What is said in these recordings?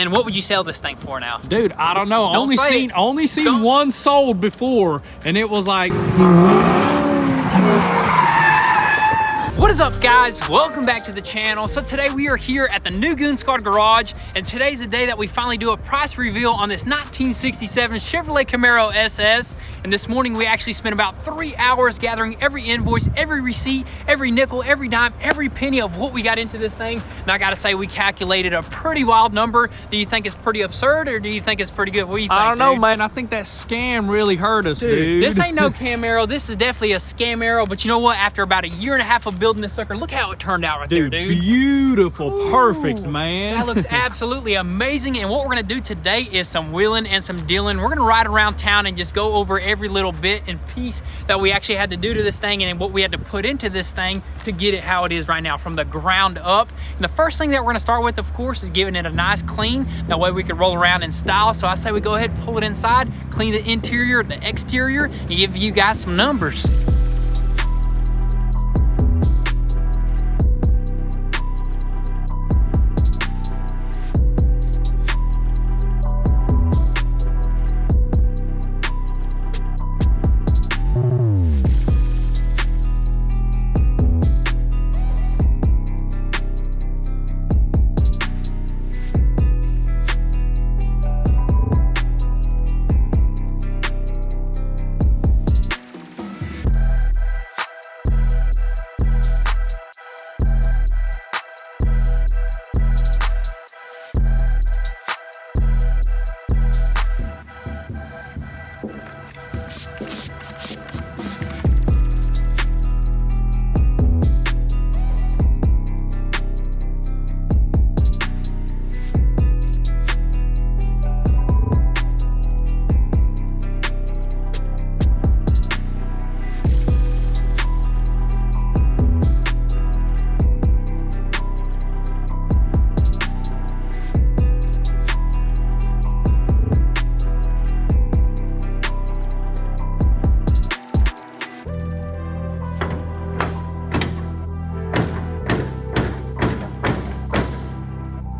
And what would you sell this thing for now? Dude, I don't know. Don't Only seen one sold before, and it was like... What is up, guys? Welcome back to the channel. So today we are here at the new Goon Squad garage, and today's the day that we finally do a price reveal on this 1967 Chevrolet Camaro SS. And this morning we actually spent about 3 hours gathering every invoice, every receipt, every nickel, every dime, every penny of what we got into this thing. And I gotta say, we calculated a pretty wild number. Do you think it's pretty absurd, or do you think it's pretty good? What do you think, I don't know, dude? man. I think that scam really hurt us, dude. This ain't no Camaro. This is definitely a scam-arrow. But you know what? After about a year and a half of building this sucker, look how it turned out right there, dude. Beautiful. Ooh, perfect, man. That looks absolutely amazing. And what we're gonna do today is some wheeling and some dealing. We're gonna ride around town and just go over every little bit and piece that we actually had to do to this thing and what we had to put into this thing to get it how it is right now from the ground up. And the first thing that we're gonna start with, of course, is giving it a nice clean. That way we can roll around in style. So I say we go ahead, pull it inside, clean the interior, the exterior, and give you guys some numbers.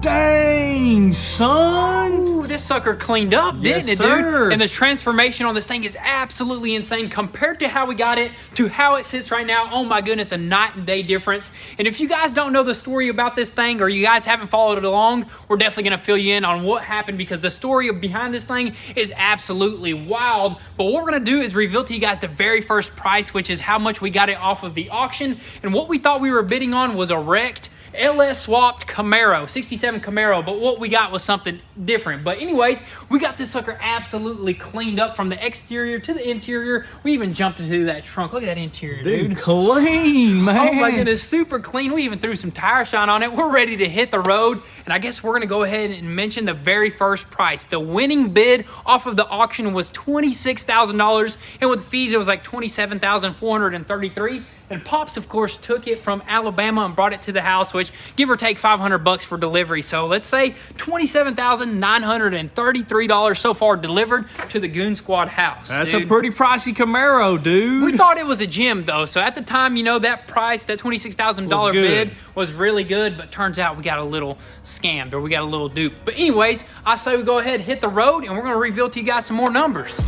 Dang, son. Ooh, this sucker cleaned up, didn't it, sir. dude? And the transformation on this thing is absolutely insane compared to how we got it to how it sits right now. Oh my goodness, a night and day difference. And if you guys don't know the story about this thing, or you guys haven't followed it along, we're definitely gonna fill you in on what happened, because the story behind this thing is absolutely wild. But what we're gonna do is reveal to you guys the very first price, which is how much we got it off of the auction. And what we thought we were bidding on was a wrecked LS swapped Camaro, 67 Camaro, but what we got was something different. But anyways, we got this sucker absolutely cleaned up from the exterior to the interior. We even jumped into that trunk. Look at that interior, dude. Clean, man. Oh my goodness, super clean. We even threw some tire shine on it. We're ready to hit the road. And I guess we're gonna go ahead and mention the very first price. The winning bid off of the auction was $26,000, and with fees, it was like $27,433. And Pops, of course, took it from Alabama and brought it to the house, which give or take $500 for delivery. So let's say $27,933 so far delivered to the Goon Squad house. That's a pretty pricey Camaro, dude. We thought it was a gem, though. So at the time, you know, that price, that $26,000 bid was really good, but turns out we got a little scammed, or we got a little duped. But anyways, I say we go ahead and hit the road, and we're going to reveal to you guys some more numbers.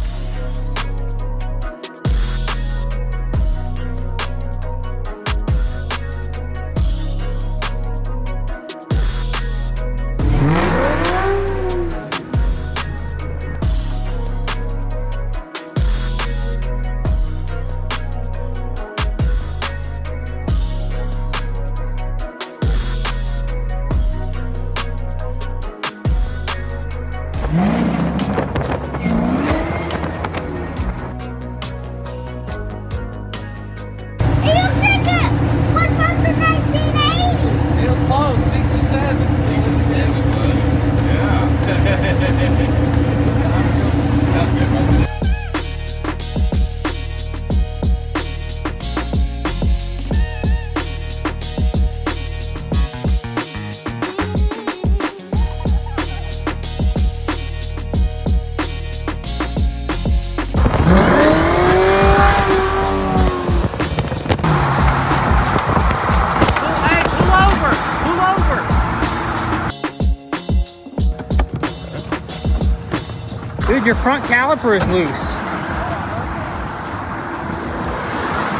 Dude, your front caliper is loose.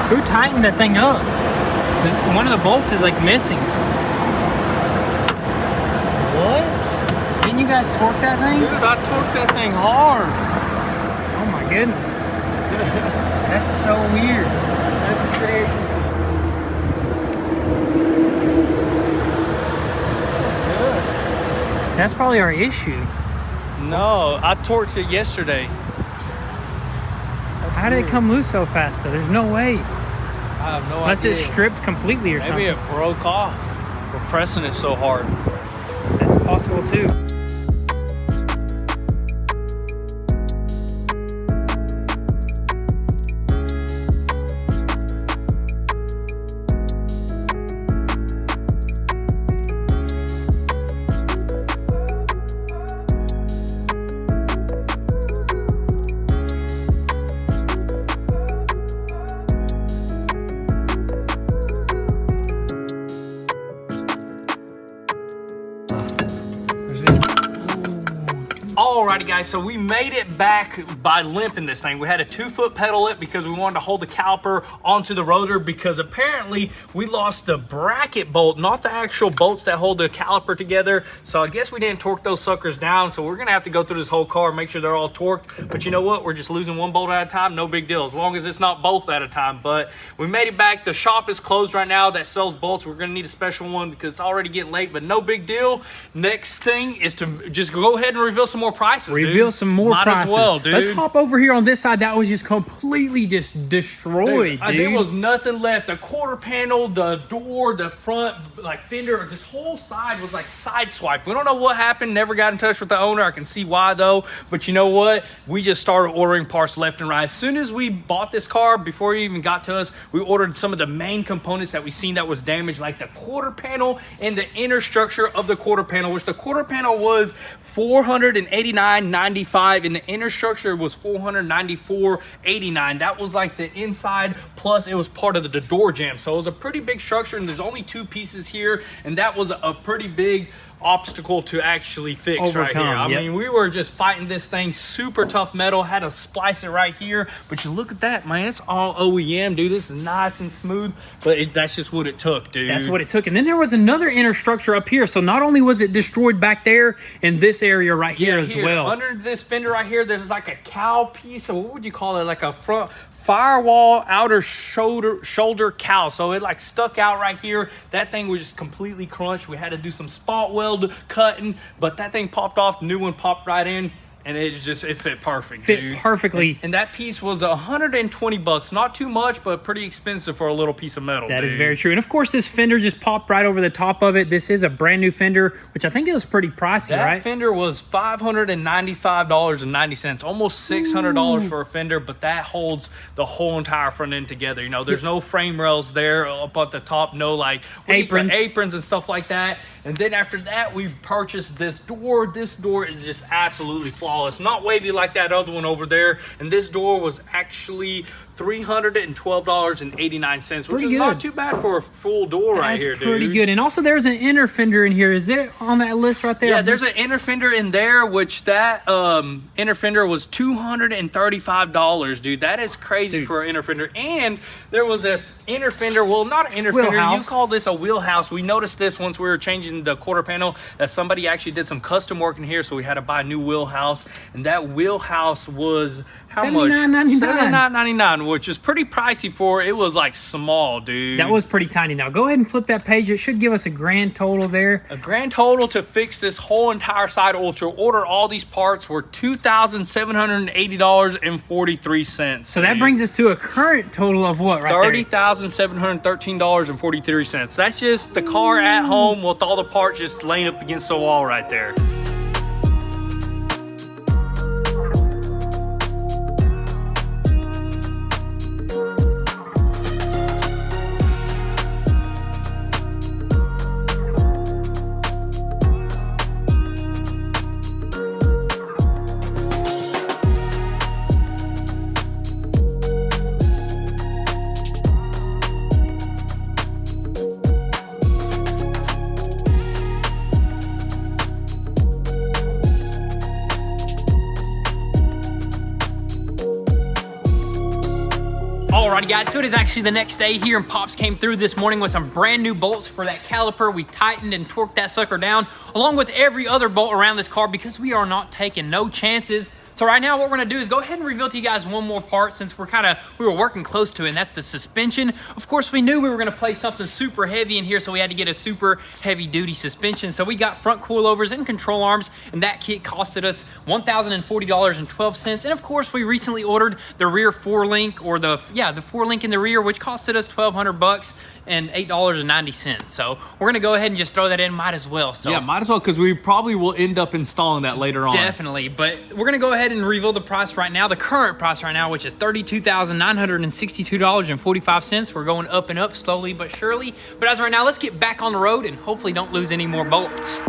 Who tightened that thing up? One of the bolts is like missing. What? Didn't you guys torque that thing? Dude, I torqued that thing hard. Oh my goodness. That's so weird. That's crazy. That's probably our issue. No, I torqued it yesterday. How did it come loose so fast though? There's no way. I have no Unless idea. it's stripped completely or Maybe something. it broke off. We're pressing it so hard. That's possible too. Alrighty guys, so we made it back by limping this thing. We had a 2-foot pedal lip because we wanted to hold the caliper onto the rotor because apparently we lost the bracket bolt, not the actual bolts that hold the caliper together. So I guess we didn't torque those suckers down. So we're gonna have to go through this whole car, make sure they're all torqued. But you know what? We're just losing one bolt at a time, no big deal, as long as it's not both at a time. But we made it back. The shop is closed right now that sells bolts. We're gonna need a special one because it's already getting late, but no big deal. Next thing is to just go ahead and reveal some more prices. Reveal some more Might prices. as well, dude. Let's hop over here on this side. That was just completely just destroyed, dude. There was nothing left. The quarter panel, the door, the front like fender, this whole side was like sideswiped. We don't know what happened. Never got in touch with the owner. I can see why though. But you know what? We just started ordering parts left and right. As soon as we bought this car, before it even got to us, we ordered some of the main components that we seen that was damaged, like the quarter panel and the inner structure of the quarter panel, which the quarter panel was $489.95 and the inner structure was $494.89. That was like the inside, plus it was part of the door jamb. So it was a pretty big structure, and there's only 2 pieces here, and that was a pretty big obstacle to actually fix right here. I mean, we were just fighting this thing, super tough metal, had to splice it right here. But you look at that, man, it's all OEM, dude. This is nice and smooth, but that's just what it took, dude. That's what it took. And then there was another inner structure up here. So not only was it destroyed back there, in this area right here as well. Under this fender right here, there's like a cowl piece, or what would you call it? Like a front firewall outer shoulder cowl. So it like stuck out right here. That thing was just completely crunched. We had to do some spot weld cutting, but that thing popped off. The new one popped right in. And it fit perfect, dude. Perfectly. And that piece was $120. Not too much, but pretty expensive for a little piece of metal. That is very true. And of course, this fender just popped right over the top of it. This is a brand new fender, which I think it was pretty pricey, right? That fender was $595.90, almost $600 for a fender, but that holds the whole entire front end together. You know, there's no frame rails there up at the top, no like aprons and stuff like that. And then after that, we purchased this door. This door is just absolutely flawless. Not wavy like that other one over there. And this door was actually $312.89, which is not too bad for a full door right here, dude. That's pretty good. And also there's an inner fender in here. Is it on that list right there? Yeah, there's an inner fender in there, which that inner fender was $235, dude. That is crazy for an inner fender. And there was a inner fender, well, not an inner fender, you call this a wheelhouse. We noticed this once we were changing the quarter panel, that somebody actually did some custom work in here, so we had to buy a new wheelhouse. And that wheelhouse was how much? $79.99, which is pretty pricey for it. It was like small, dude. That was pretty tiny. Now go ahead and flip that page. It should give us a grand total there. A grand total to fix this whole entire side, or to order all these parts, were $2,780.43. So that brings us to a current total of what, right $30,713.43. That's just the car at home with all the parts just laying up against the wall right there. Alrighty guys, so it is actually the next day here, and Pops came through this morning with some brand new bolts for that caliper. We tightened and torqued that sucker down along with every other bolt around this car because we are not taking no chances. So right now what we're gonna do is go ahead and reveal to you guys one more part since we were working close to it, and that's the suspension. Of course, we knew we were gonna place something super heavy in here, so we had to get a super heavy duty suspension. So we got front coilovers and control arms, and that kit costed us $1,040.12. And of course, we recently ordered the rear 4-link, or the 4-link in the rear, which costed us $1,200 and $8.90. So we're gonna go ahead and just throw that in, might as well. So yeah, might as well, because we probably will end up installing that later on. Definitely, but we're gonna go ahead and reveal the price right now, the current price right now, which is $32,962.45. We're going up and up slowly but surely. But as of right now, let's get back on the road and hopefully don't lose any more bolts.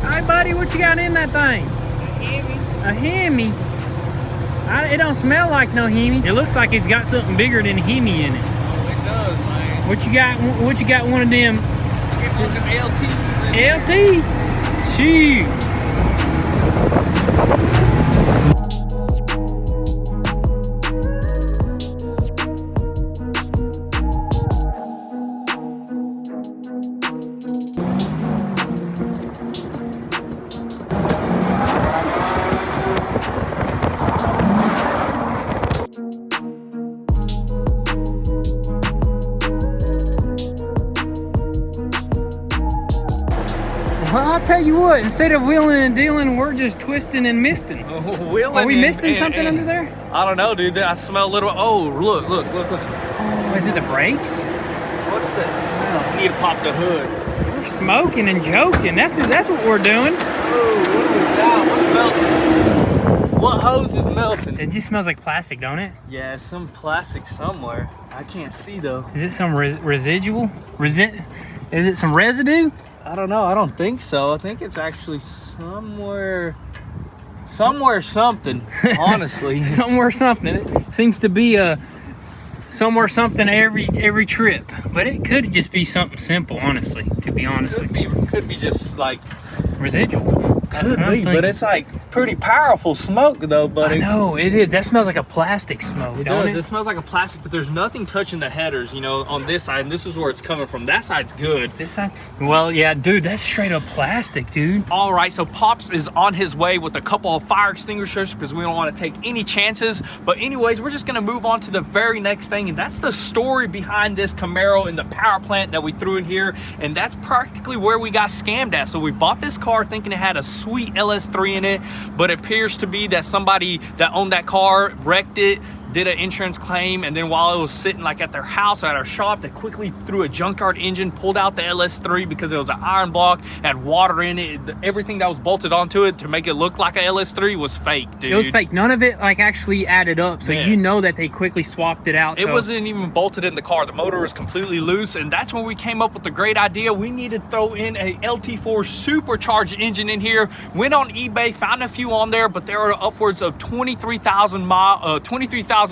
Hi buddy, what you got in that thing? A Hemi. It don't smell like no Hemi. It looks like it's got something bigger than Hemi in it. Oh, it does, man. What you got? What you got? One of them? It's an LT. LT? Shoot. Well, I'll tell you what, instead of wheeling and dealing, we're just twisting and misting. Wheeling Are we misting something under there? I don't know, dude. I smell a little. Oh, look. Oh, is it the brakes? What's that smell? I need to pop the hood. We're smoking and joking. That's what we're doing. Oh, what is that? What's melting? What hose is melting? It just smells like plastic, don't it? Yeah, some plastic somewhere. I can't see though. Is it some residual? Is it some residue? I don't know. I don't think so. I think it's actually somewhere something, honestly. Somewhere something. It seems to be somewhere something every trip. But it could just be something simple, honestly, to be honest with you. Could be just like residual. Could be, but it's like pretty powerful smoke though, buddy. I know, it is. That smells like a plastic smoke, don't it? It smells like a plastic, but there's nothing touching the headers, you know, on this side, and this is where it's coming from. That side's good. This side? Well, yeah, dude, that's straight up plastic, dude. All right, so Pops is on his way with a couple of fire extinguishers because we don't want to take any chances. But anyways, we're just gonna move on to the very next thing, and that's the story behind this Camaro and the power plant that we threw in here, and that's practically where we got scammed at. So we bought this car thinking it had a sweet LS3 in it, but it appears to be that somebody that owned that car wrecked it, did an insurance claim, and then while it was sitting like at their house or at our shop, they quickly threw a junkyard engine, pulled out the LS3 because it was an iron block, had water in it. Everything that was bolted onto it to make it look like a LS3 was fake, dude. It was fake. None of it like actually added up, so you know that they quickly swapped it out. It wasn't even bolted in the car. The motor was completely loose, and that's when we came up with the great idea. We needed to throw in a LT4 supercharged engine in here. Went on eBay, found a few on there, but there are upwards of $23,000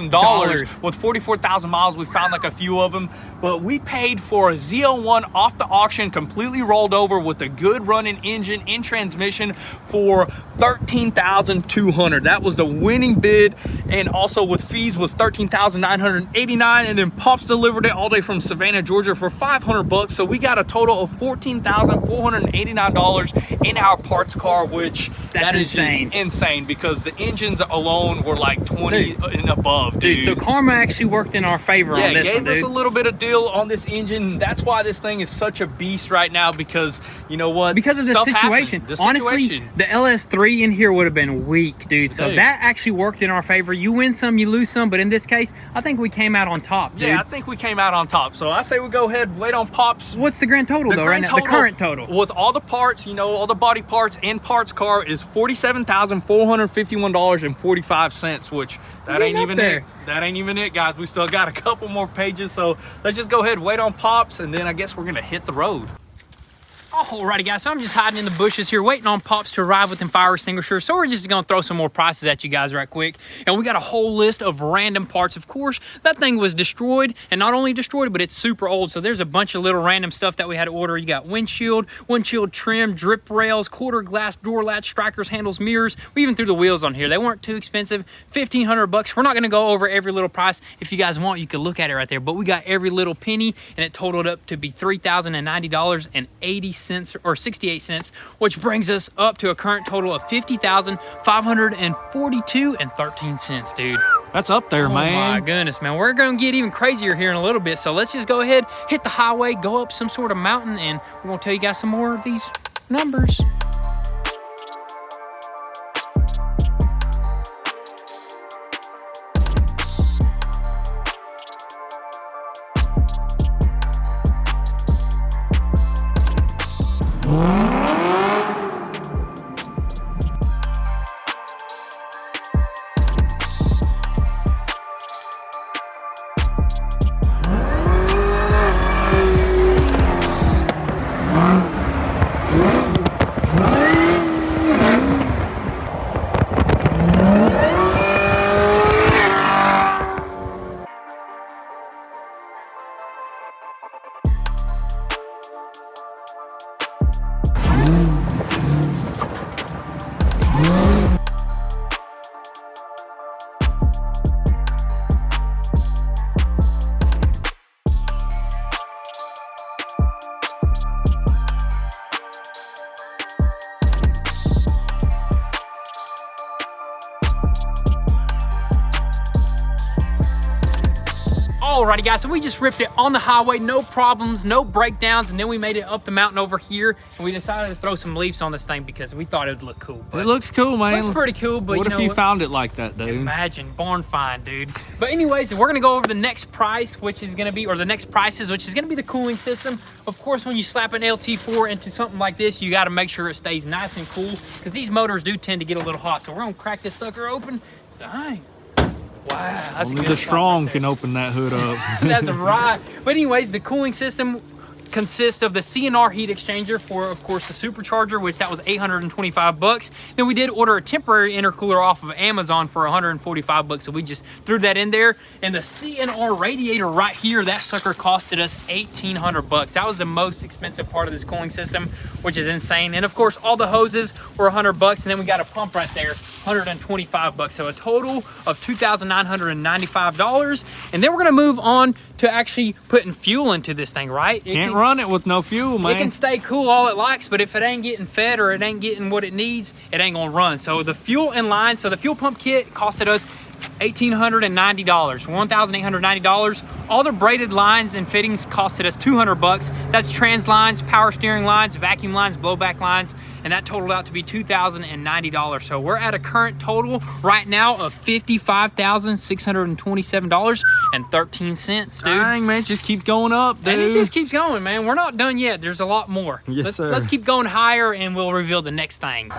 with 44,000 miles. We found like a few of them, but we paid for a Z01 off the auction, completely rolled over with a good running engine and transmission for $13,200. That was the winning bid, and also with fees was $13,989, and then Pops delivered it all day from Savannah, Georgia for $500. So we got a total of $14,489 in our parts car, which that is insane because the engines alone were like 20 and above. love, dude. So karma actually worked in our favor on this one, gave us dude. a little bit of deal on this engine. That's why this thing is such a beast right now, because you know what? Because of the situation. Honestly, the LS3 in here would have been weak, dude. So that actually worked in our favor. You win some, you lose some, but in this case, I think we came out on top, dude. Yeah, I think we came out on top. So I say we go ahead, wait on Pops. What's the grand total though right now? The current total. With all the parts, you know, all the body parts and parts car is $47,451.45, which that ain't even it. That ain't even it, guys. We still got a couple more pages. So let's just go ahead, wait on Pops, and then I guess we're gonna hit the road. Alrighty guys, so I'm just hiding in the bushes here waiting on Pops to arrive with them fire extinguishers. So we're just gonna throw some more prices at you guys right quick. And we got a whole list of random parts. Of course, that thing was destroyed, and not only destroyed, but it's super old. So there's a bunch of little random stuff that we had to order. You got windshield trim, drip rails, quarter glass door latch, strikers, handles, mirrors. We even threw the wheels on here. They weren't too expensive, 1,500 bucks. We're not gonna go over every little price. If you guys want, you can look at it right there. But we got every little penny, and it totaled up to be $3,090.80 or 68 cents, which brings us up to a current total of $50,542.13, dude. That's up there, man. Oh my goodness, man. We're gonna get even crazier here in a little bit. So let's just go ahead, hit the highway, go up some sort of mountain, and we're gonna tell you guys some more of these numbers. Alrighty guys, so we just ripped it on the highway, no problems, no breakdowns, and then we made it up the mountain over here, and we decided to throw some leaves on this thing because we thought it would look cool. It looks cool, man. It looks pretty cool, but what if you found it like that, dude? Imagine, barn find, dude. But anyways, we're gonna go over the next price, which is gonna be, or the next prices, which is gonna be the cooling system. Of course, when you slap an LT4 into something like this, you gotta make sure it stays nice and cool, because these motors do tend to get a little hot. So we're gonna crack this sucker open. Dang. Wow, that's only the strong can open that hood up. That's right. But anyways, the cooling system consists of the CNR heat exchanger for, of course, the supercharger, which that was 825 bucks. Then we did order a temporary intercooler off of Amazon for 145 bucks, so we just threw that in there. And the CNR radiator right here, that sucker costed us 1,800 bucks. That was the most expensive part of this cooling system, which is insane. And of course, all the hoses were 100 bucks, and then we got a pump right there, 125 bucks. So a total of $2,995. And then we're gonna move on to actually putting fuel into this thing, right? Can't run it with no fuel, man. It can stay cool all it likes, but if it ain't getting fed or it ain't getting what it needs, it ain't gonna run. So the fuel in line, so the fuel pump kit costed us $1,890, $1,890. All the braided lines and fittings costed us 200 bucks. That's trans lines, power steering lines, vacuum lines, blowback lines, and that totaled out to be $2,090. So we're at a current total right now of $55,627.13, dude. Dang, man, it just keeps going up, dude. And it just keeps going, man. We're not done yet. There's a lot more. Yes, sir. Let's keep going higher, and we'll reveal the next thing.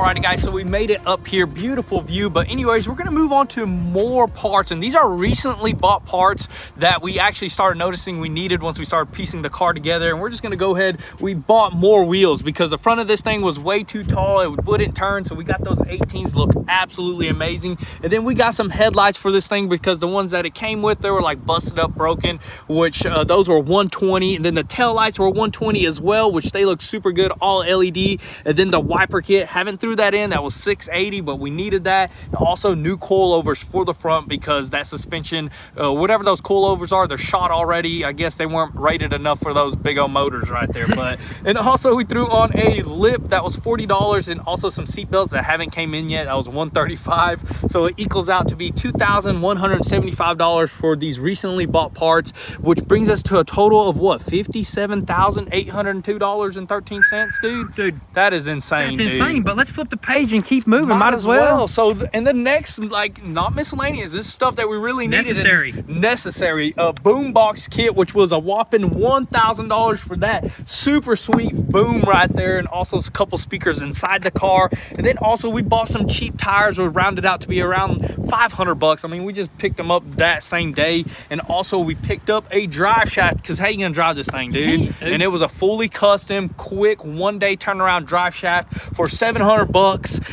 Alrighty guys, so we made it up here, beautiful view. But anyways, we're gonna move on to more parts, and these are recently bought parts that we actually started noticing we needed once we started piecing the car together. And we're just gonna go ahead, we bought more wheels because the front of this thing was way too tall, it wouldn't turn, so we got those 18s, look absolutely amazing. And then we got some headlights for this thing because the ones that it came with, they were like busted up, broken, which those were 120, and then the tail lights were 120 as well, which they look super good, all LED. And then the wiper kit, haven't threw that in, that was 680, but we needed that. And also new coilovers for the front because that suspension, whatever those coilovers are, they're shot already. I guess they weren't rated enough for those big old motors right there. But and also we threw on a lip that was $40, and also some seat belts that haven't came in yet, that was $135. So it equals out to be $2,175 for these recently bought parts, which brings us to a total of what, $57,802.13, dude. That is insane. That's insane. But let's flip the page and keep moving. Might as well. So and the next, like, not miscellaneous, this is stuff that we really needed. Necessary. A boombox kit, which was a whopping $1,000 for that. Super sweet boom right there, and also a couple speakers inside the car. And then also we bought some cheap tires, we rounded out to be around $500. I mean, we just picked them up that same day. And also we picked up a drive shaft, because how you gonna drive this thing, dude? And it was a fully custom, quick, one-day turnaround drive shaft for $700,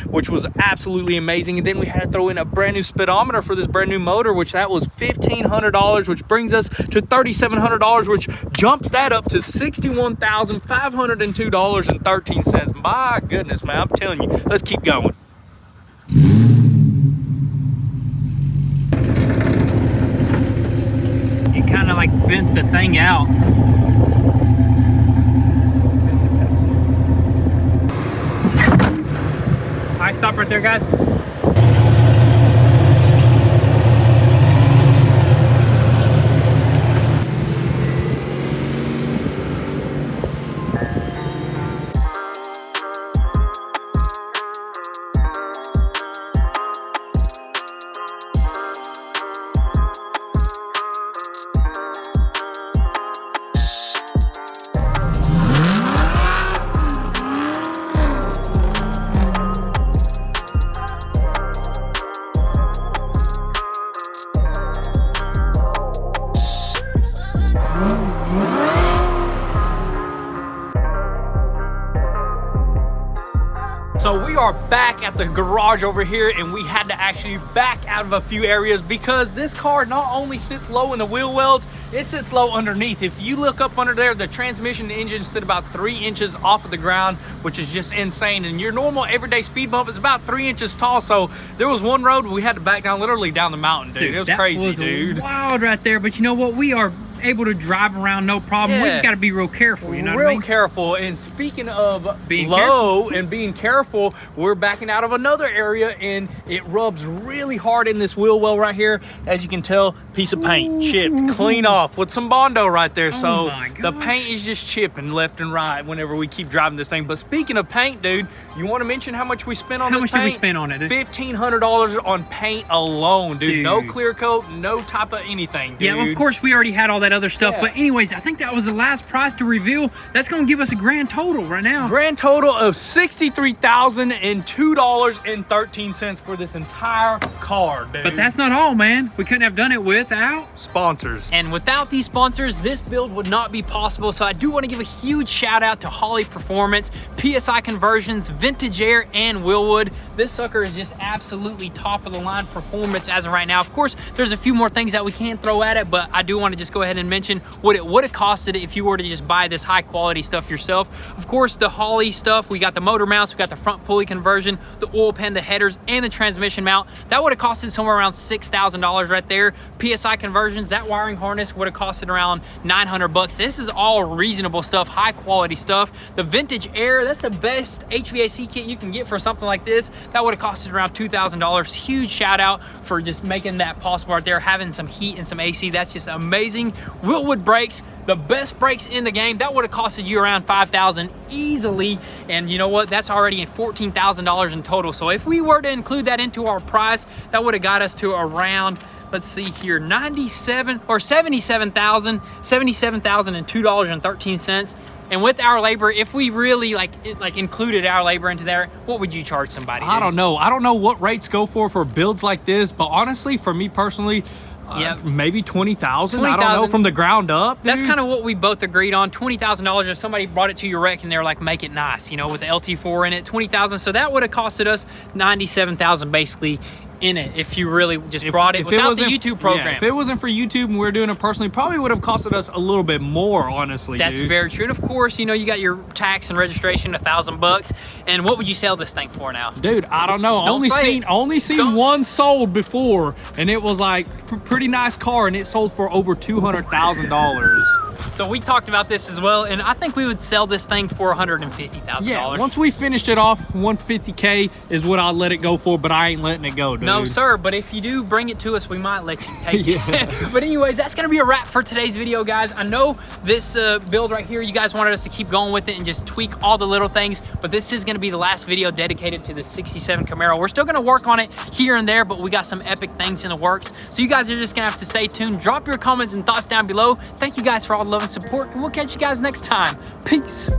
which was absolutely amazing. And then we had to throw in a brand new speedometer for this brand new motor, which that was $1,500, which brings us to $3,700, which jumps that up to $61,502.13. My goodness, man, I'm telling you, let's keep going. You kind of like bent the thing out. All right, stop right there, guys. So we are back at the garage over here, and we had to actually back out of a few areas because this car not only sits low in the wheel wells, it sits low underneath. If you look up under there, the transmission engine sit about 3 inches off of the ground, which is just insane. And your normal everyday speed bump is about 3 inches tall. So there was one road we had to back down, literally down the mountain, dude. It was crazy, dude. Wild right there. But you know what? We are able to drive around no problem. We just got to be real careful, you know what I mean? Real careful. And speaking of being low and being careful, we're backing out of another area, and it rubs really hard in this wheel well right here. As you can tell, piece of paint chipped clean off with some Bondo right there. So the paint is just chipping left and right whenever we keep driving this thing. But speaking of paint, dude, you want to mention how much we spent on this paint? How much did we spend on it? $1,500 on paint alone, dude. No clear coat, no type of anything, dude. Yeah, well, of course, we already had all that other stuff. But anyways, I think that was the last price to reveal. That's going to give us a grand total right now. Grand total of $63,002.13 for this entire car, dude. But that's not all, man. We couldn't have done it without sponsors. And without these sponsors, this build would not be possible. So I do want to give a huge shout out to Holley Performance, PSI Conversions, Vintage Air, and Willwood. This sucker is just absolutely top of the line performance as of right now. Of course, there's a few more things that we can throw at it, but I do want to just go ahead and mention what it would have costed if you were to just buy this high quality stuff yourself. Of course, the Holley stuff, we got the motor mounts, we got the front pulley conversion, the oil pan, the headers, and the transmission mount. That would have costed somewhere around $6,000 right there. PSI Conversions, that wiring harness would have costed around $900. This is all reasonable stuff, high quality stuff. The Vintage Air, that's the best HVAC kit you can get for something like this. That would have costed around $2,000. Huge shout out for just making that possible right there, having some heat and some AC. That's just amazing. Willwood brakes, the best brakes in the game. That would have costed you around $5,000 easily. And you know what? That's already $14,000 in total. So if we were to include that into our price, that would have got us to around let's see here, 97 or 77,000, $77,002.13. And with our labor, if we really included our labor into there, what would you charge somebody? I don't know. I don't know what rates go for builds like this, but honestly, for me personally, maybe 20,000. I don't know, from the ground up, dude. That's kind of what we both agreed on. $20,000 if somebody brought it to your wreck and they're like, make it nice, you know, with the LT4 in it. 20,000. So that would have costed us 97,000 basically in it if you really just brought it without the YouTube program. Yeah, if it wasn't for YouTube and we were doing it personally, probably would have costed us a little bit more, honestly. That's very true. And of course, you know, you got your tax and registration, $1,000. And what would you sell this thing for now? Dude, I don't know. Only seen one sold before, and it was like pretty nice car, and it sold for over $200,000. So we talked about this as well, and I think we would sell this thing for $150,000. Yeah, once we finished it off, $150K is what I'll let it go for, but I ain't letting it go, dude. No, sir, but if you do bring it to us, we might let you take it. But anyways, that's gonna be a wrap for today's video, guys. I know this build right here, you guys wanted us to keep going with it and just tweak all the little things, but this is gonna be the last video dedicated to the 67 Camaro. We're still gonna work on it here and there, but we got some epic things in the works. So you guys are just gonna have to stay tuned. Drop your comments and thoughts down below. Thank you guys for all the love and support, and we'll catch you guys next time. Peace.